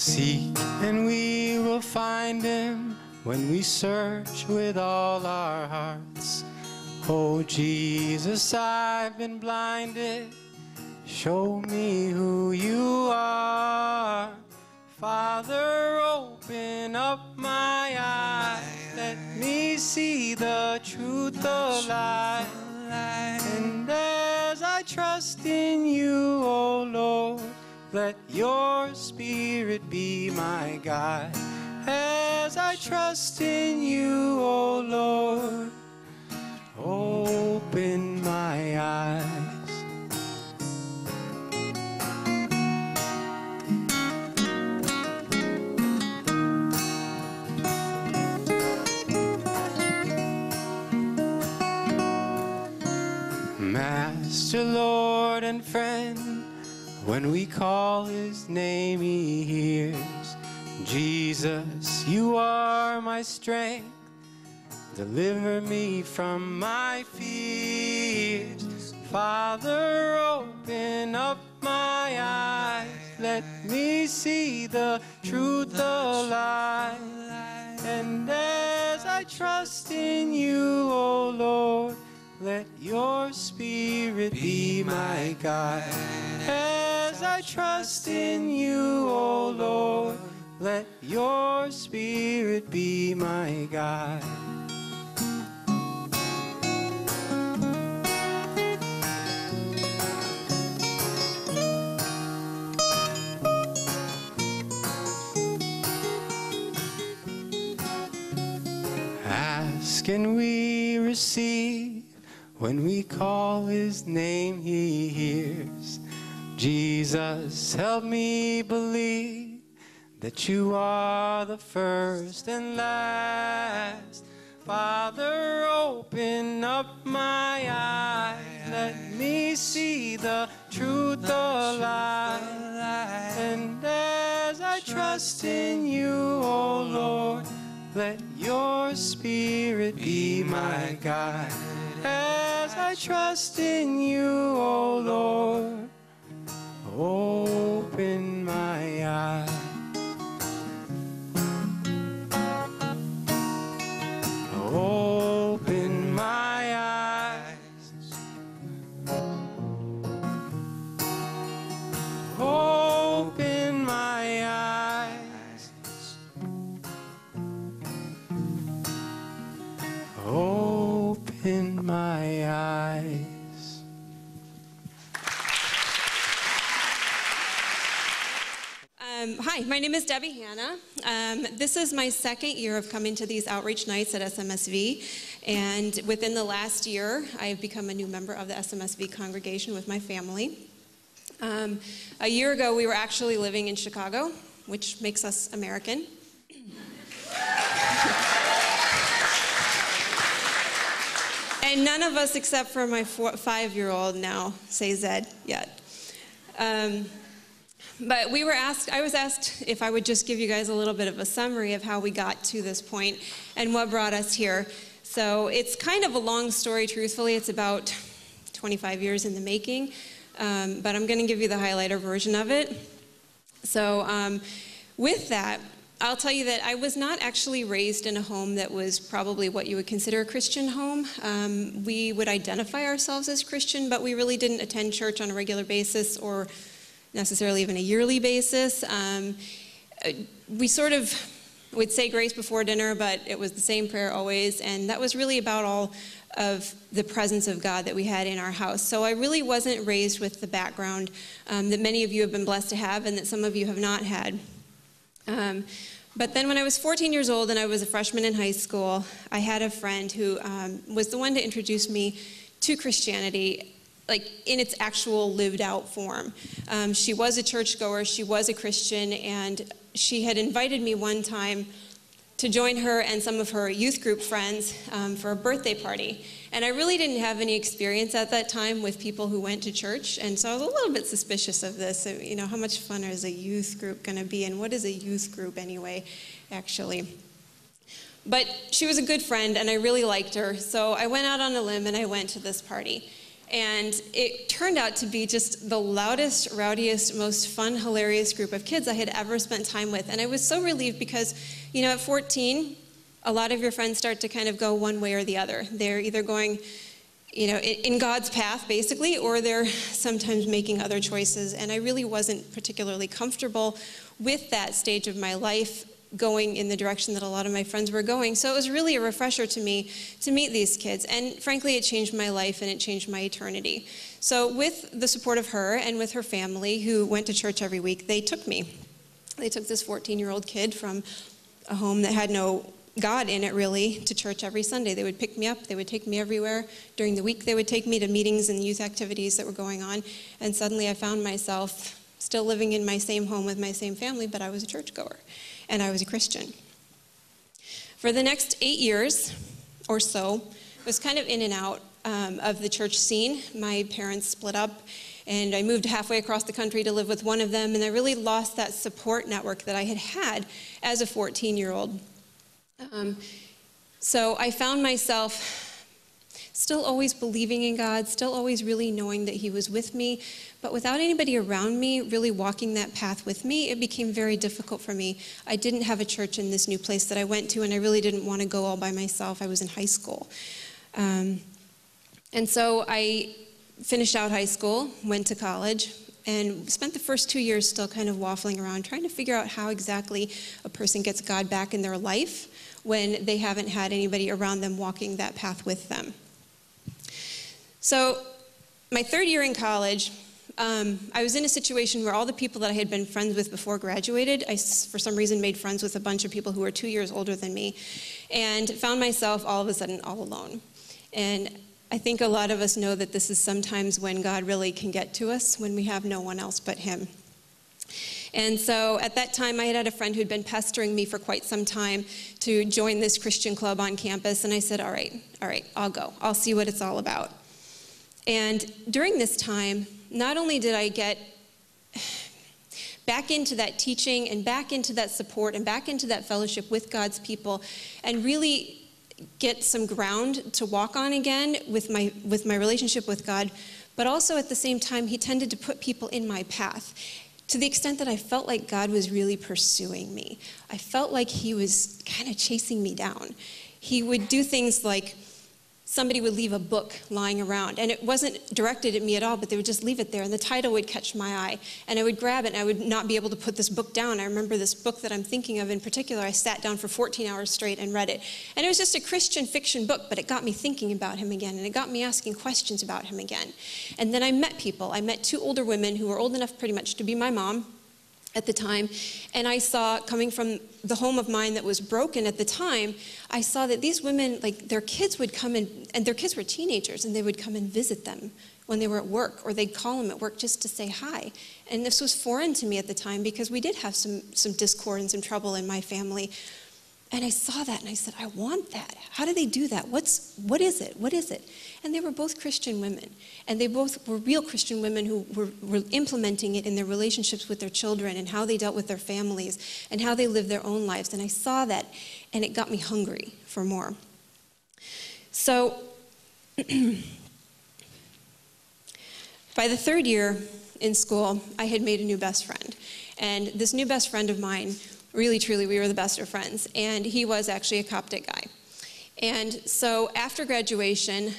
Seek and we will find him when we search with all our hearts. Oh Jesus, I've been blinded. Show me who you are. Father, open up my eyes. Let me see the truth alive. And as I trust in you, O Lord, let your Spirit be my guide. As I trust in you, O Lord, open my eyes. Master, Lord, and friend, when we call his name, he hears. Jesus, you are my strength. Deliver me from my fears. Father, open up my eyes. Let me see the truth alive. And as I trust in you, O Lord, let your Spirit be my guide. As I trust in you, O Lord, let your Spirit be my guide. Ask and we receive. When we call his name, he hears. Jesus, help me believe that you are the first and last. Father, open up my eyes. Let me see the truth alive. And as I trust in you, O Lord, let your Spirit be my guide. As I trust in you, O Lord, open my eyes. Open my eyes. Open my eyes. Open my eyes. Hi, my name is Debbie Hanna. This is my second year of coming to these outreach nights at SMSV, and within the last year, I have become a new member of the SMSV congregation with my family. A year ago, we were actually living in Chicago, which makes us American. And none of us, except for my 5-year-old now, say Zed yet. But I was asked if I would just give you guys a little bit of a summary of how we got to this point and what brought us here. So it's kind of a long story, truthfully. It's about 25 years in the making, but I'm going to give you the highlighter version of it. So with that, I'll tell you that I was not actually raised in a home that was probably what you would consider a Christian home. We would identify ourselves as Christian, but we really didn't attend church on a regular basis or necessarily even a yearly basis. We sort of would say grace before dinner, but it was the same prayer always, and that was really about all of the presence of God that we had in our house. So I really wasn't raised with the background that many of you have been blessed to have and that some of you have not had. But then when I was 14 years old and I was a freshman in high school, I had a friend who was the one to introduce me to Christianity, like in its actual lived out form. She was a churchgoer, she was a Christian, and she had invited me one time to join her and some of her youth group friends for a birthday party. And I really didn't have any experience at that time with people who went to church, and so I was a little bit suspicious of this. You know, how much fun is a youth group going to be, and what is a youth group anyway, actually? But she was a good friend, and I really liked her, so I went out on a limb and I went to this party. And it turned out to be just the loudest, rowdiest, most fun, hilarious group of kids I had ever spent time with. And I was so relieved because, you know, at 14, a lot of your friends start to kind of go one way or the other. They're either going, you know, in God's path, basically, or they're sometimes making other choices. And I really wasn't particularly comfortable with that stage of my life, going in the direction that a lot of my friends were going. So it was really a refresher to me to meet these kids. And frankly, it changed my life and it changed my eternity. So with the support of her and with her family, who went to church every week, they took me. They took this 14-year-old kid from a home that had no God in it, really, to church every Sunday. They would pick me up. They would take me everywhere. During the week, they would take me to meetings and youth activities that were going on. And suddenly I found myself still living in my same home with my same family, but I was a churchgoer. And I was a Christian. For the next 8 years or so, I was kind of in and out of the church scene. My parents split up, and I moved halfway across the country to live with one of them, and I really lost that support network that I had had as a 14-year-old. So I found myself still always believing in God, still always really knowing that He was with me, but without anybody around me really walking that path with me, it became very difficult for me. I didn't have a church in this new place that I went to, and I really didn't want to go all by myself. I was in high school. And so I finished out high school, went to college, and spent the first 2 years still kind of waffling around, trying to figure out how exactly a person gets God back in their life when they haven't had anybody around them walking that path with them. So my third year in college, I was in a situation where all the people that I had been friends with before graduated, I, for some reason, made friends with a bunch of people who were 2 years older than me, and found myself all of a sudden all alone. And I think a lot of us know that this is sometimes when God really can get to us, when we have no one else but Him. And so at that time, I had a friend who'd been pestering me for quite some time to join this Christian club on campus, and I said, all right, I'll go. I'll see what it's all about. And during this time, not only did I get back into that teaching and back into that support and back into that fellowship with God's people and really get some ground to walk on again with my relationship with God, but also at the same time, He tended to put people in my path to the extent that I felt like God was really pursuing me. I felt like He was kind of chasing me down. He would do things like somebody would leave a book lying around, and it wasn't directed at me at all, but they would just leave it there, and the title would catch my eye, and I would grab it, and I would not be able to put this book down. I remember this book that I'm thinking of in particular. I sat down for 14 hours straight and read it, and it was just a Christian fiction book, but it got me thinking about Him again, and it got me asking questions about Him again. And then I met people. I met two older women who were old enough pretty much to be my mom at the time, and I saw, coming from the home of mine that was broken at the time, I saw that these women, like, their kids would come in, and their kids were teenagers, and they would come and visit them when they were at work, or they'd call them at work just to say hi. And this was foreign to me at the time because we did have some discord and some trouble in my family. And I saw that, and I said, I want that. How do they do that? What is it? What is it? And they were both Christian women. And they both were real Christian women who were implementing it in their relationships with their children and how they dealt with their families and how they lived their own lives. And I saw that, and it got me hungry for more. So by the third year in school, I had made a new best friend. And this new best friend of mine, really, truly, we were the best of friends. And he was actually a Coptic guy. And so after graduation,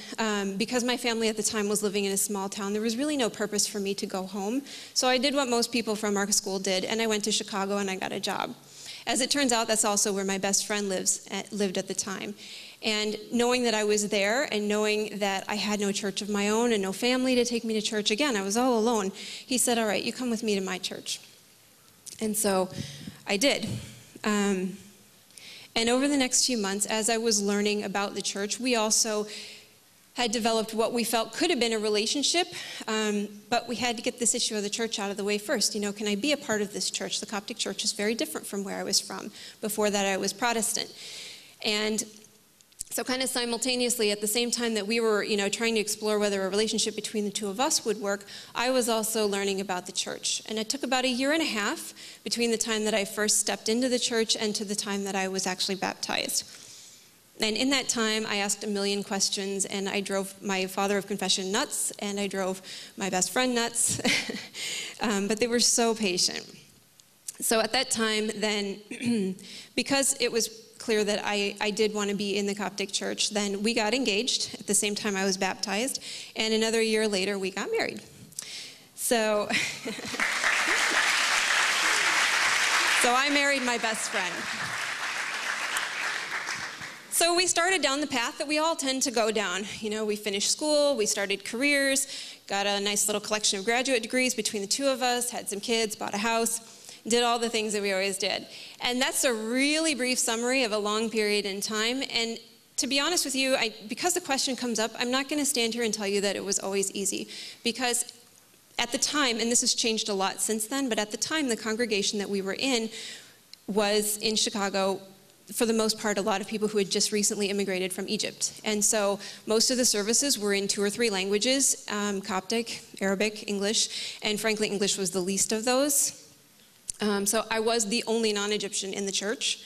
because my family at the time was living in a small town, there was really no purpose for me to go home. So I did what most people from our school did, and I went to Chicago and I got a job. As it turns out, that's also where my best friend lived at the time. And knowing that I was there and knowing that I had no church of my own and no family to take me to church, again, I was all alone, he said, all right, you come with me to my church. And so I did. And over the next few months, as I was learning about the church, we also had developed what we felt could have been a relationship, but we had to get this issue of the church out of the way first. You know, can I be a part of this church? The Coptic church is very different from where I was from. Before that, I was Protestant. And so kind of simultaneously, at the same time that we were, you know, trying to explore whether a relationship between the two of us would work, I was also learning about the church. And it took about 1.5 years between the time that I first stepped into the church and to the time that I was actually baptized. And in that time, I asked a million questions, and I drove my father of confession nuts, and I drove my best friend nuts. But they were so patient. So at that time, then, because it was clear that I did want to be in the Coptic church, then we got engaged at the same time I was baptized, and another year later, we got married. So, so I married my best friend. So we started down the path that we all tend to go down. You know, we finished school, we started careers, got a nice little collection of graduate degrees between the two of us, had some kids, bought a house, did all the things that we always did. And that's a really brief summary of a long period in time. And to be honest with you, because the question comes up, I'm not going to stand here and tell you that it was always easy. Because at the time, and this has changed a lot since then, but at the time, the congregation that we were in was in Chicago, for the most part, a lot of people who had just recently immigrated from Egypt. And so most of the services were in 2 or 3 languages, Coptic, Arabic, English, and frankly, English was the least of those. So I was the only non-Egyptian in the church,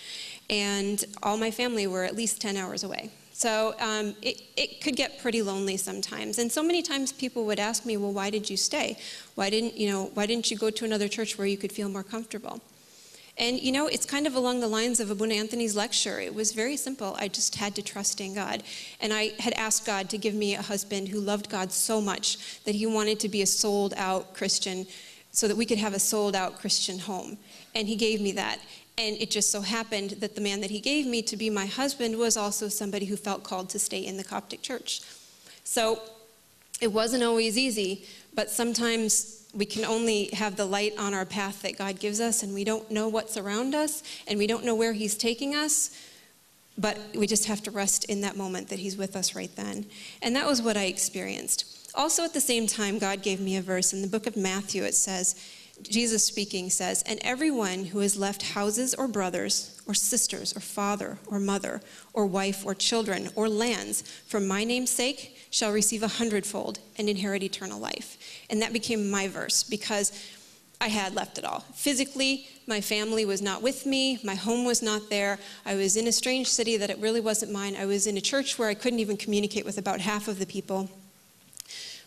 and all my family were at least 10 hours away. So it could get pretty lonely sometimes. And so many times people would ask me, well, why did you stay? Why didn't you go to another church where you could feel more comfortable? And you know, it's kind of along the lines of Abuna Anthony's lecture. It was very simple. I just had to trust in God. And I had asked God to give me a husband who loved God so much that he wanted to be a sold-out Christian so that we could have a sold-out Christian home. And he gave me that. And it just so happened that the man that he gave me to be my husband was also somebody who felt called to stay in the Coptic church. So it wasn't always easy, but sometimes we can only have the light on our path that God gives us, and we don't know what's around us, and we don't know where he's taking us, but we just have to rest in that moment that he's with us right then. And that was what I experienced. Also at the same time, God gave me a verse. In the book of Matthew, it says, Jesus speaking says, "And everyone who has left houses or brothers or sisters or father or mother or wife or children or lands for my name's sake shall receive 100-fold and inherit eternal life." And that became my verse because I had left it all. Physically, my family was not with me. My home was not there. I was in a strange city that it really wasn't mine. I was in a church where I couldn't even communicate with about half of the people.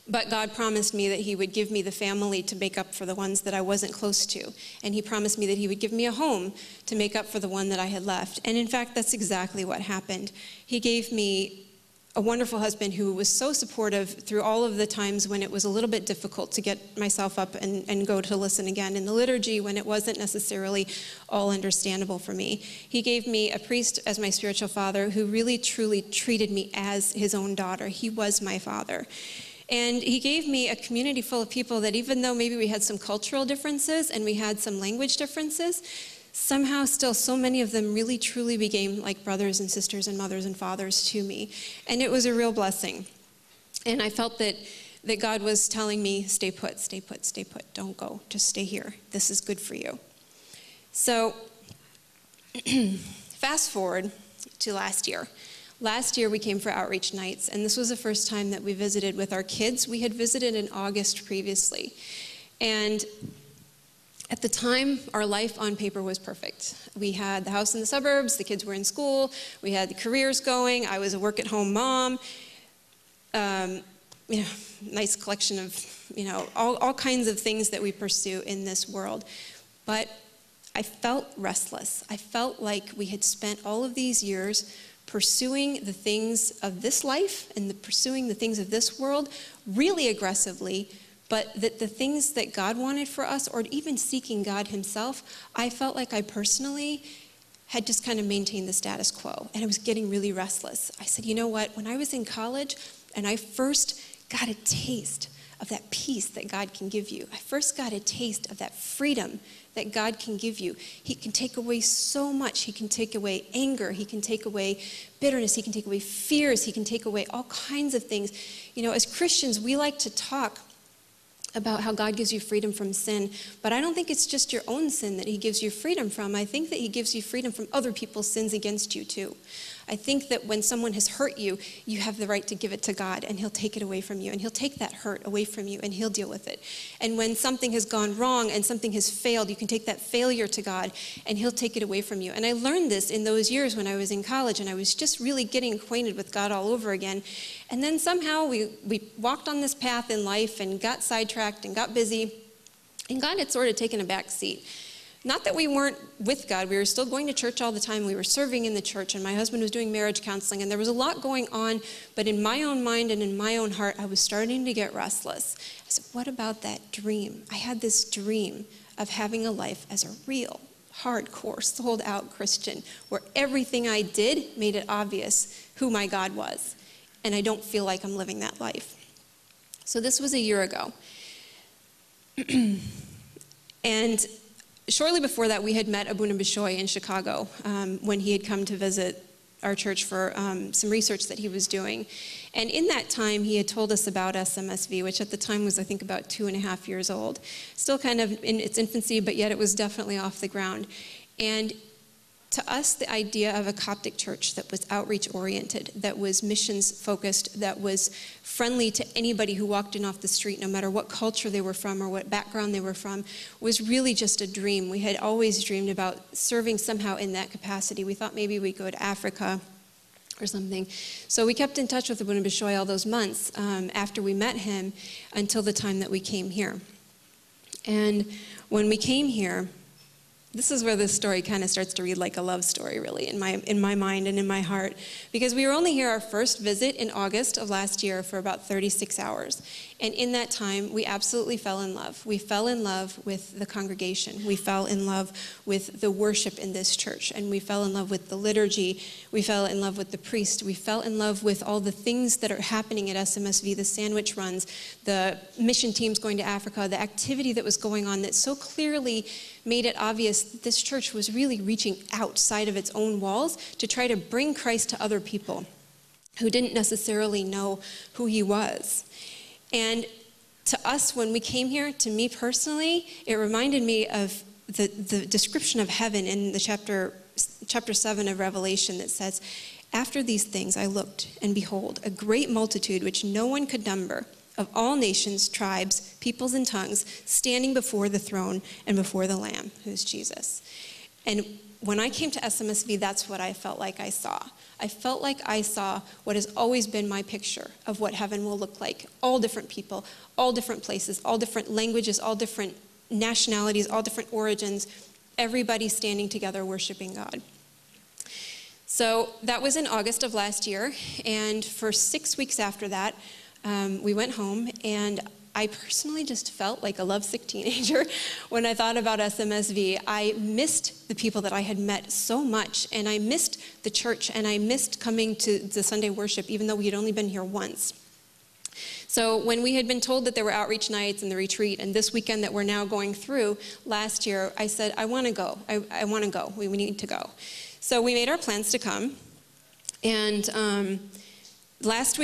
But God promised me that he would give me the family to make up for the ones that I wasn't close to. And he promised me that he would give me a home to make up for the one that I had left. And in fact, that's exactly what happened. He gave me a wonderful husband who was so supportive through all of the times when it was a little bit difficult to get myself up and go to listen again in the liturgy, when it wasn't necessarily all understandable for me. He gave me a priest as my spiritual father who really truly treated me as his own daughter. He was my father. And he gave me a community full of people that even though maybe we had some cultural differences and we had some language differences, somehow still so many of them really truly became like brothers and sisters and mothers and fathers to me. And it was a real blessing. And I felt that God was telling me, stay put, stay put, stay put. Don't go. Just stay here. This is good for you. So fast forward to last year. Last year we came for outreach nights, and this was the first time that we visited with our kids. We had visited in August previously. And at the time, our life on paper was perfect. We had the house in the suburbs, the kids were in school, we had the careers going, I was a work-at-home mom, nice collection of, all kinds of things that we pursue in this world. But I felt restless. I felt like we had spent all of these years pursuing the things of this life and pursuing the things of this world really aggressively, but that the things that God wanted for us, or even seeking God himself, I felt like I personally had just kind of maintained the status quo, and I was getting really restless. I said, you know what, when I was in college and I first got a taste of that peace that God can give you, I first got a taste of that freedom that God can give you. He can take away so much. He can take away anger. He can take away bitterness. He can take away fears. He can take away all kinds of things. As Christians, we like to talk about how God gives you freedom from sin, but I don't think it's just your own sin that he gives you freedom from. I think that he gives you freedom from other people's sins against you too. I think that when someone has hurt you, you have the right to give it to God, and he'll take it away from you, and he'll take that hurt away from you, and he'll deal with it. And when something has gone wrong and something has failed, you can take that failure to God, and he'll take it away from you. And I learned this in those years when I was in college, and I was just really getting acquainted with God all over again. And then somehow we walked on this path in life and got sidetracked and got busy, and God had sort of taken a back seat. Not that we weren't with God. We were still going to church all the time. We were serving in the church, and my husband was doing marriage counseling, and there was a lot going on. But in my own mind and in my own heart, I was starting to get restless. I said, what about that dream? I had this dream of having a life as a real, hardcore, sold-out Christian, where everything I did made it obvious who my God was. And I don't feel like I'm living that life. So this was a year ago. And shortly before that, we had met Abuna Bishoy in Chicago when he had come to visit our church for some research that he was doing. And in that time, he had told us about SMSV, which at the time was, I think, about 2.5 years old. Still kind of in its infancy, but yet it was definitely off the ground. And to us, the idea of a Coptic church that was outreach-oriented, that was missions-focused, that was friendly to anybody who walked in off the street, no matter what culture they were from or what background they were from, was really just a dream. We had always dreamed about serving somehow in that capacity. We thought maybe we'd go to Africa or something. So we kept in touch with Abuna Bishoy all those months after we met him until the time that we came here. And when we came here, this is where this story kind of starts to read like a love story, really, in my mind and in my heart. Because we were only here our first visit in August of last year for about 36 hours. And in that time, we absolutely fell in love. We fell in love with the congregation. We fell in love with the worship in this church. And we fell in love with the liturgy. We fell in love with the priest. We fell in love with all the things that are happening at SMSV, the sandwich runs, the mission teams going to Africa, the activity that was going on that so clearly made it obvious that this church was really reaching outside of its own walls to try to bring Christ to other people who didn't necessarily know who he was. And to us, when we came here, to me personally, it reminded me of the description of heaven in the chapter 7 of Revelation that says, "After these things I looked, and behold, a great multitude which no one could number, of all nations, tribes, peoples, and tongues, standing before the throne and before the Lamb," who is Jesus. And when I came to SMSV, that's what I felt like I saw. I felt like I saw what has always been my picture of what heaven will look like. All different people, all different places, all different languages, all different nationalities, all different origins, everybody standing together worshiping God. So that was in August of last year, and for 6 weeks after that, we went home, and I personally just felt like a lovesick teenager when I thought about SMSV. I missed the people that I had met so much, and I missed the church, and I missed coming to the Sunday worship, even though we had only been here once. So when we had been told that there were outreach nights and the retreat, and this weekend that we're now going through last year, I said, I want to go. I want to go. We need to go. So we made our plans to come, and last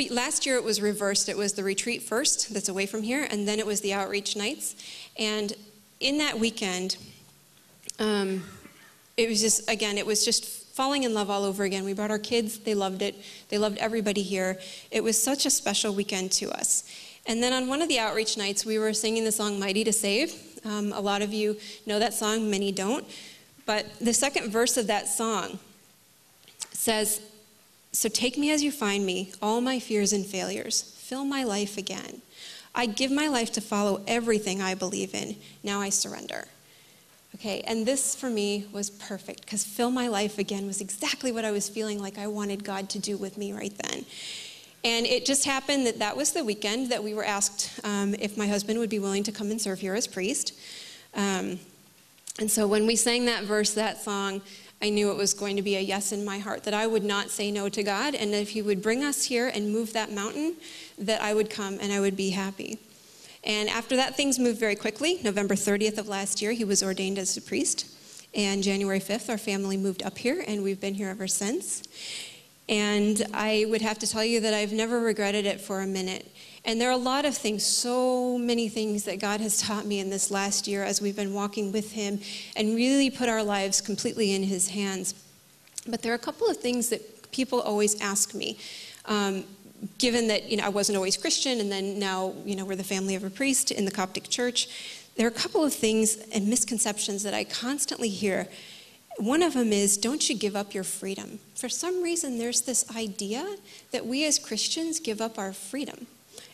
year it was reversed. It was the retreat first, that's away from here, and then it was the outreach nights. And in that weekend, it was just falling in love all over again. We brought our kids, they loved it. They loved everybody here. It was such a special weekend to us. And then on one of the outreach nights, we were singing the song Mighty to Save. A lot of you know that song, many don't. But the second verse of that song says, "So take me as you find me, all my fears and failures. Fill my life again. I give my life to follow everything I believe in. Now I surrender." Okay, and this for me was perfect, because fill my life again was exactly what I was feeling like I wanted God to do with me right then. And it just happened that that was the weekend that we were asked if my husband would be willing to come and serve here as priest. And so when we sang that verse, that song, I knew it was going to be a yes in my heart, that I would not say no to God, and that if he would bring us here and move that mountain, that I would come and I would be happy. And after that, things moved very quickly. November 30th of last year, he was ordained as a priest. And January 5th, our family moved up here, and we've been here ever since. And I would have to tell you that I've never regretted it for a minute. And there are a lot of things, so many things that God has taught me in this last year as we've been walking with him and really put our lives completely in his hands. But there are a couple of things that people always ask me, given that I wasn't always Christian, and then now we're the family of a priest in the Coptic Church, there are a couple of things and misconceptions that I constantly hear. One of them is, don't you give up your freedom? For some reason, there's this idea that we as Christians give up our freedom.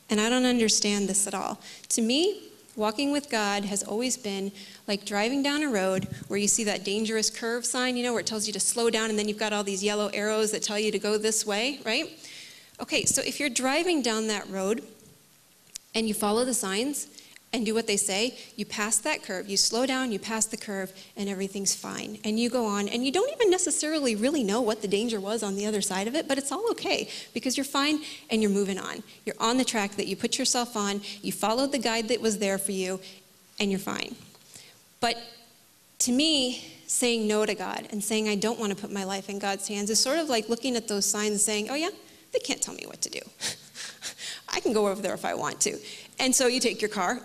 And I don't understand this at all. To me, walking with God has always been like driving down a road where you see that dangerous curve sign, where it tells you to slow down, and then you've got all these yellow arrows that tell you to go this way, right? Okay, so if you're driving down that road and you follow the signs and do what they say, you pass that curve, you slow down, you pass the curve, and everything's fine. And you go on, and you don't even necessarily really know what the danger was on the other side of it, but it's all okay, because you're fine and you're moving on. You're on the track that you put yourself on, you followed the guide that was there for you, and you're fine. But to me, saying no to God and saying I don't want to put my life in God's hands is sort of like looking at those signs and saying, oh yeah, they can't tell me what to do. I can go over there if I want to. And so you take your car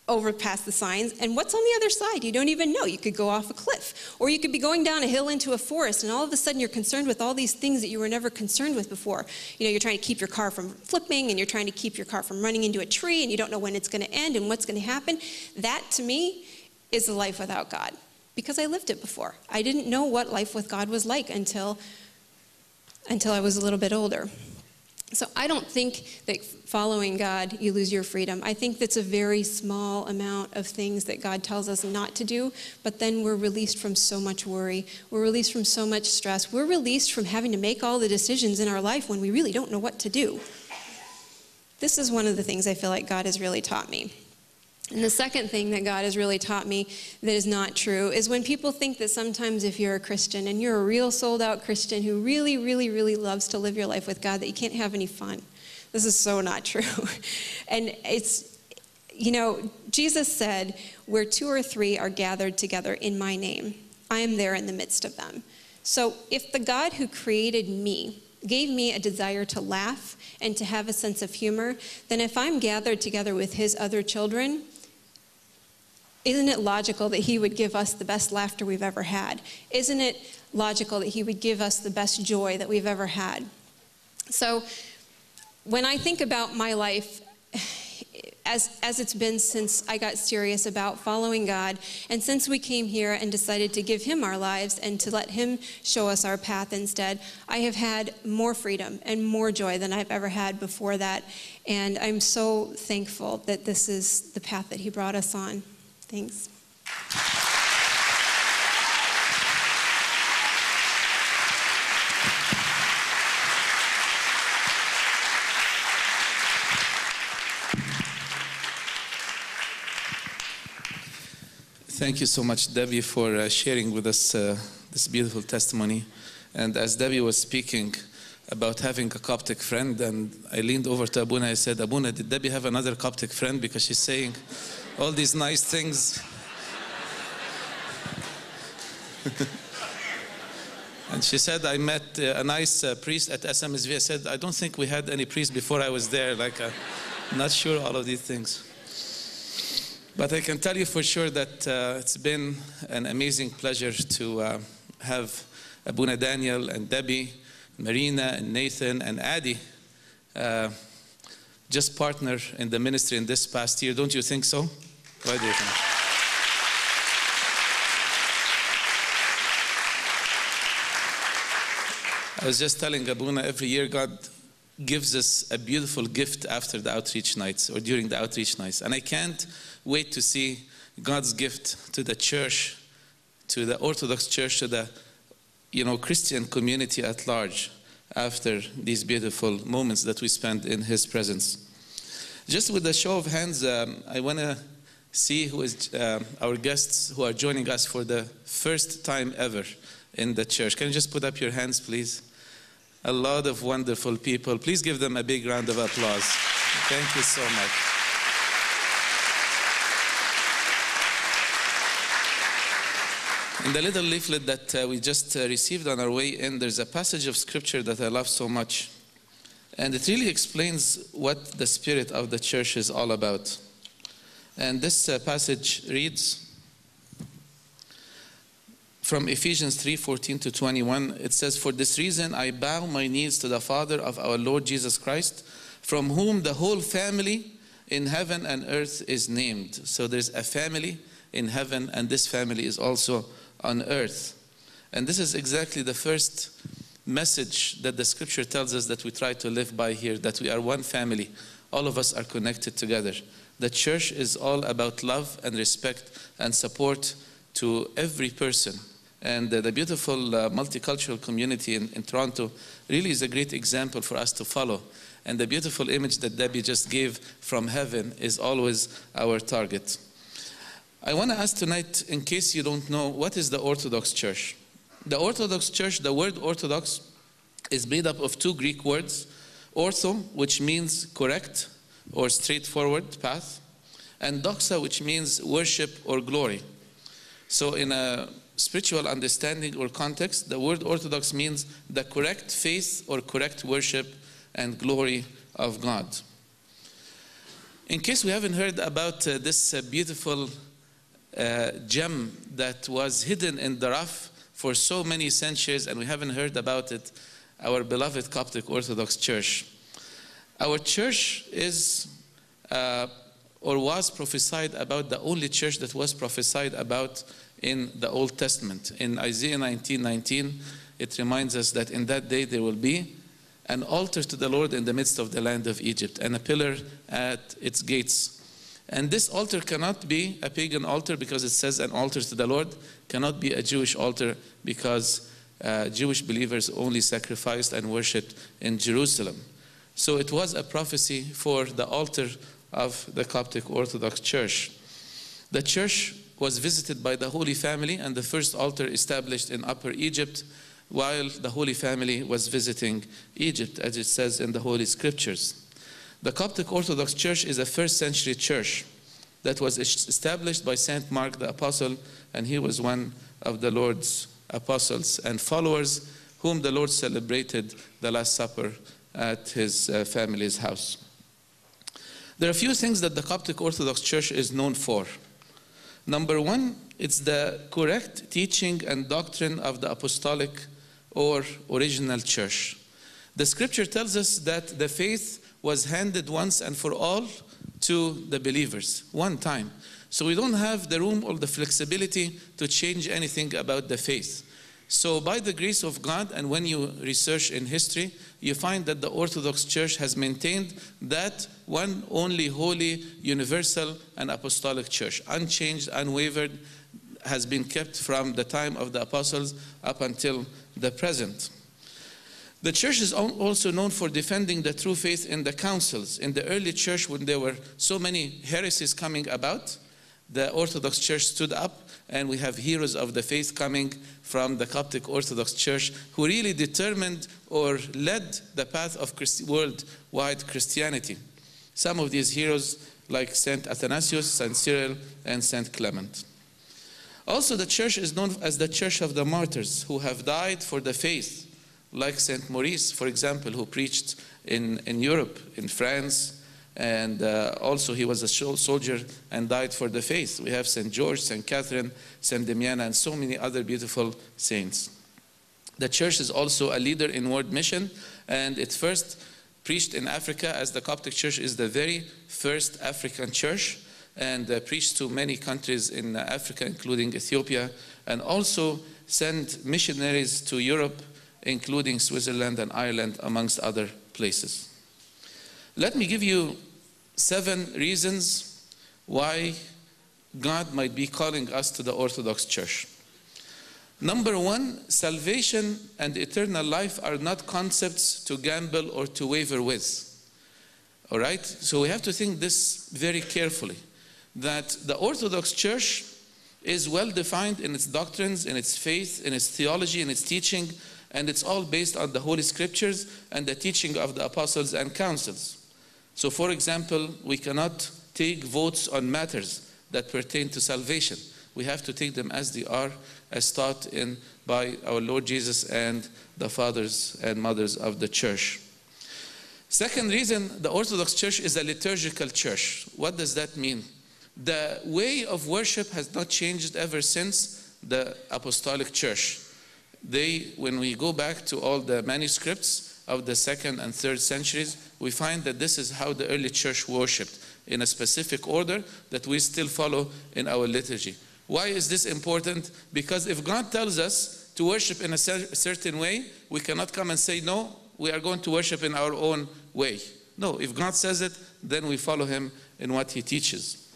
over past the signs, and what's on the other side? You don't even know. You could go off a cliff, or you could be going down a hill into a forest, and all of a sudden you're concerned with all these things that you were never concerned with before. You're trying to keep your car from flipping, and you're trying to keep your car from running into a tree, and you don't know when it's going to end and what's going to happen. That, to me, is a life without God, because I lived it before. I didn't know what life with God was like until I was a little bit older. So I don't think that following God, you lose your freedom. I think that's a very small amount of things that God tells us not to do, but then we're released from so much worry. We're released from so much stress. We're released from having to make all the decisions in our life when we really don't know what to do. This is one of the things I feel like God has really taught me. And the second thing that God has really taught me that is not true is when people think that sometimes if you're a Christian and you're a real sold-out Christian who really, really, really loves to live your life with God, that you can't have any fun. This is so not true. And it's, Jesus said, where 2 or 3 are gathered together in my name, I am there in the midst of them. So if the God who created me gave me a desire to laugh and to have a sense of humor, then if I'm gathered together with his other children, isn't it logical that he would give us the best laughter we've ever had? Isn't it logical that he would give us the best joy that we've ever had? So when I think about my life, as it's been since I got serious about following God, and since we came here and decided to give him our lives and to let him show us our path instead, I have had more freedom and more joy than I've ever had before that. And I'm so thankful that this is the path that he brought us on. Thanks. Thank you so much, Debbie, for sharing with us this beautiful testimony. And as Debbie was speaking about having a Coptic friend, and I leaned over to Abuna, I said, Abuna, did Debbie have another Coptic friend? Because she's saying all these nice things. And she said, I met a nice priest at SMSV. I said, I don't think we had any priest before I was there. I'm not sure all of these things. But I can tell you for sure that it's been an amazing pleasure to have Abuna Daniel and Debbie, Marina and Nathan and Adi just partner in the ministry in this past year. Don't you think so? Why do you think? I was just telling Abuna, every year God gives us a beautiful gift after the outreach nights or during the outreach nights. And I can't wait to see God's gift to the church, to the Orthodox church, to the Christian community at large after these beautiful moments that we spend in his presence. Just with a show of hands, I want to see who is our guests who are joining us for the first time ever in the church. Can you just put up your hands, please? A lot of wonderful people. Please give them a big round of applause. Thank you so much. In the little leaflet that we just received on our way in, there's a passage of scripture that I love so much. And it really explains what the spirit of the church is all about. And this passage reads, from Ephesians 3:14 to 21. It says, "For this reason I bow my knees to the Father of our Lord Jesus Christ, from whom the whole family in heaven and earth is named." So there's a family in heaven, and this family is also on earth. And this is exactly the first message that the scripture tells us that we try to live by here, that we are one family. All of us are connected together. The church is all about love and respect and support to every person. And the beautiful multicultural community in Toronto really is a great example for us to follow. And the beautiful image that Debbie just gave from heaven is always our target. I want to ask tonight, in case you don't know, what is the Orthodox Church? The Orthodox Church, the word Orthodox, is made up of two Greek words, ortho, which means correct or straightforward path, and doxa, which means worship or glory. So in a spiritual understanding or context, the word Orthodox means the correct faith or correct worship and glory of God. In case we haven't heard about this beautiful gem that was hidden in the rough for so many centuries, and we haven't heard about it, our beloved Coptic Orthodox Church. Our church is or was prophesied about, the only church that was prophesied about in the Old Testament. In Isaiah 19:19, it reminds us that in that day there will be an altar to the Lord in the midst of the land of Egypt, and a pillar at its gates. And this altar cannot be a pagan altar because it says an altar to the Lord, cannot be a Jewish altar because Jewish believers only sacrificed and worshipped in Jerusalem. So it was a prophecy for the altar of the Coptic Orthodox Church. The church was visited by the Holy Family, and the first altar established in Upper Egypt while the Holy Family was visiting Egypt, as it says in the Holy Scriptures. The Coptic Orthodox Church is a first century church that was established by Saint Mark the Apostle, and he was one of the Lord's apostles and followers whom the Lord celebrated the Last Supper at his family's house. There are a few things that the Coptic Orthodox Church is known for. Number one, it's the correct teaching and doctrine of the apostolic or original church. The scripture tells us that the faith was handed once and for all to the believers, one time. So we don't have the room or the flexibility to change anything about the faith. So by the grace of God, and when you research in history, you find that the Orthodox Church has maintained that one only holy, universal, and apostolic church, unchanged, unwavered, has been kept from the time of the apostles up until the present. The church is also known for defending the true faith in the councils. In the early church, when there were so many heresies coming about, the Orthodox Church stood up, and we have heroes of the faith coming from the Coptic Orthodox Church who really determined or led the path of worldwide Christianity. Some of these heroes like Saint Athanasius, Saint Cyril, and Saint Clement. Also, the church is known as the Church of the Martyrs who have died for the faith, like Saint Maurice, for example, who preached in Europe, in France, and also he was a soldier and died for the faith. We have Saint George, Saint Catherine, Saint Damiana, and so many other beautiful saints. The church is also a leader in world mission, and it first preached in Africa, as the Coptic Church is the very first African church, and preached to many countries in Africa, including Ethiopia, and also sent missionaries to Europe, including Switzerland and Ireland, amongst other places. Let me give you 7 reasons why God might be calling us to the Orthodox Church. Number 1, salvation and eternal life are not concepts to gamble or to waver with. All right? So we have to think this very carefully, that the Orthodox Church is well defined in its doctrines, in its faith, in its theology, in its teaching, and it's all based on the Holy Scriptures and the teaching of the apostles and councils. So, for example, we cannot take votes on matters that pertain to salvation. We have to take them as they are, as taught by our Lord Jesus and the fathers and mothers of the church. Second reason, the Orthodox Church is a liturgical church. What does that mean? The way of worship has not changed ever since the apostolic church. When we go back to all the manuscripts of the 2nd and 3rd centuries, we find that this is how the early church worshipped, in a specific order that we still follow in our liturgy. Why is this important? Because if God tells us to worship in a certain way, we cannot come and say, no, we are going to worship in our own way. No, if God says it, then we follow him in what he teaches.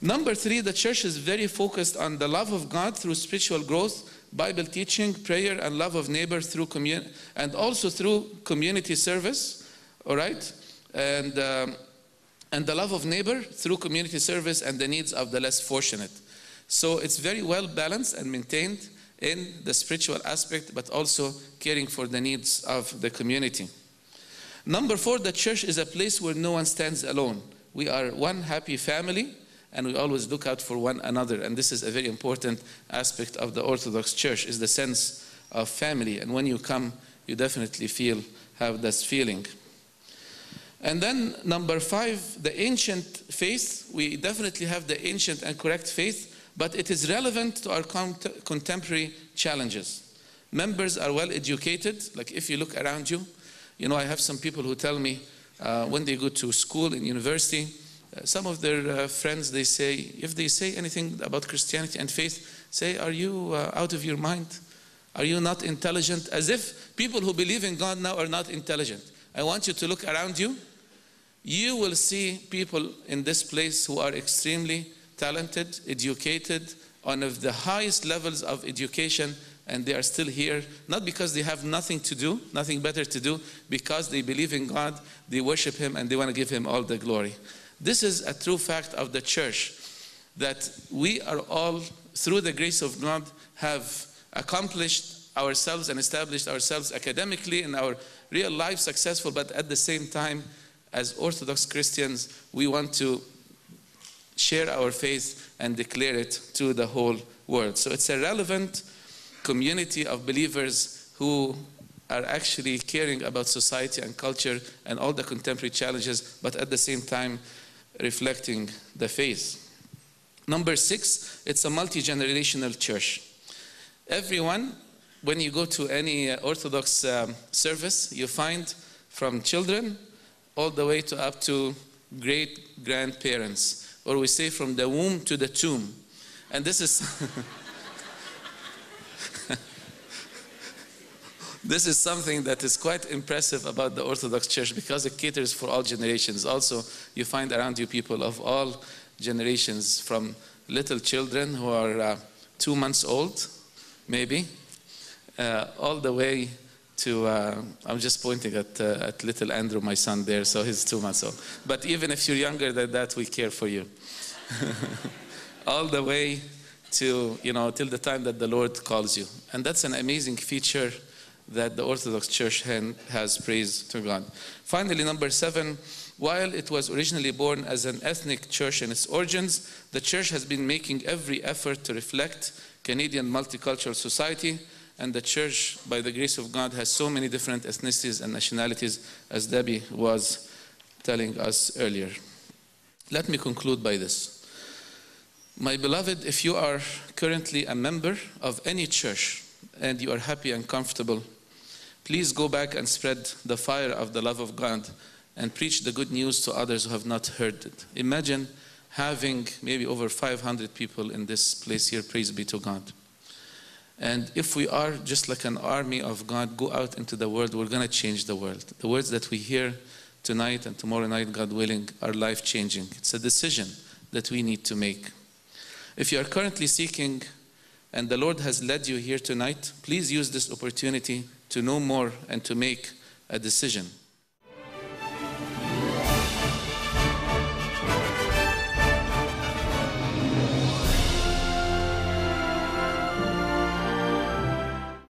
Number 3, the church is very focused on the love of God through spiritual growth, Bible teaching, prayer, and love of neighbor through and also through community service, all right? And the love of neighbor through community service and the needs of the less fortunate. So it's very well balanced and maintained in the spiritual aspect, but also caring for the needs of the community. Number 4, the church is a place where no one stands alone. We are one happy family, and we always look out for one another. And this is a very important aspect of the Orthodox Church, is the sense of family. And when you come, you definitely have this feeling. And then number 5, the ancient faith. We definitely have the ancient and correct faith, but it is relevant to our contemporary challenges. Members are well educated. Like if you look around you, I have some people who tell me when they go to school in university, some of their friends, they say, if they say anything about Christianity and faith, say, are you out of your mind? Are you not intelligent? As if people who believe in God now are not intelligent. I want you to look around you. You will see people in this place who are extremely talented, educated, on the highest levels of education, and they are still here, not because they have nothing to do, nothing better to do, because they believe in God, they worship him, and they want to give him all the glory. This is a true fact of the church, that we are all, through the grace of God, have accomplished ourselves and established ourselves academically in our real life successful, but at the same time, as Orthodox Christians, we want to share our faith and declare it to the whole world. So it's a relevant community of believers who are actually caring about society and culture and all the contemporary challenges, but at the same time reflecting the faith. Number 6, it's a multi-generational church. Everyone, when you go to any Orthodox service, you find from children all the way to up to great-grandparents, or we say from the womb to the tomb. And this is this is something that is quite impressive about the Orthodox Church, because it caters for all generations. Also, you find around you people of all generations, from little children who are 2 months old, maybe, all the way to, I'm just pointing at little Andrew, my son there, so he's 2 months old. But even if you're younger than that, we care for you. All the way to, till the time that the Lord calls you. And that's an amazing feature that the Orthodox Church has. Praise to God. Finally, number 7, while it was originally born as an ethnic church in its origins, the church has been making every effort to reflect Canadian multicultural society. And the church, by the grace of God, has so many different ethnicities and nationalities, as Debbie was telling us earlier. Let me conclude by this. My beloved, if you are currently a member of any church and you are happy and comfortable, please go back and spread the fire of the love of God and preach the good news to others who have not heard it. Imagine having maybe over 500 people in this place here, praise be to God. And if we are just like an army of God, go out into the world, we're going to change the world. The words that we hear tonight and tomorrow night, God willing, are life-changing. It's a decision that we need to make. If you are currently seeking, and the Lord has led you here tonight, please use this opportunity to know more and to make a decision.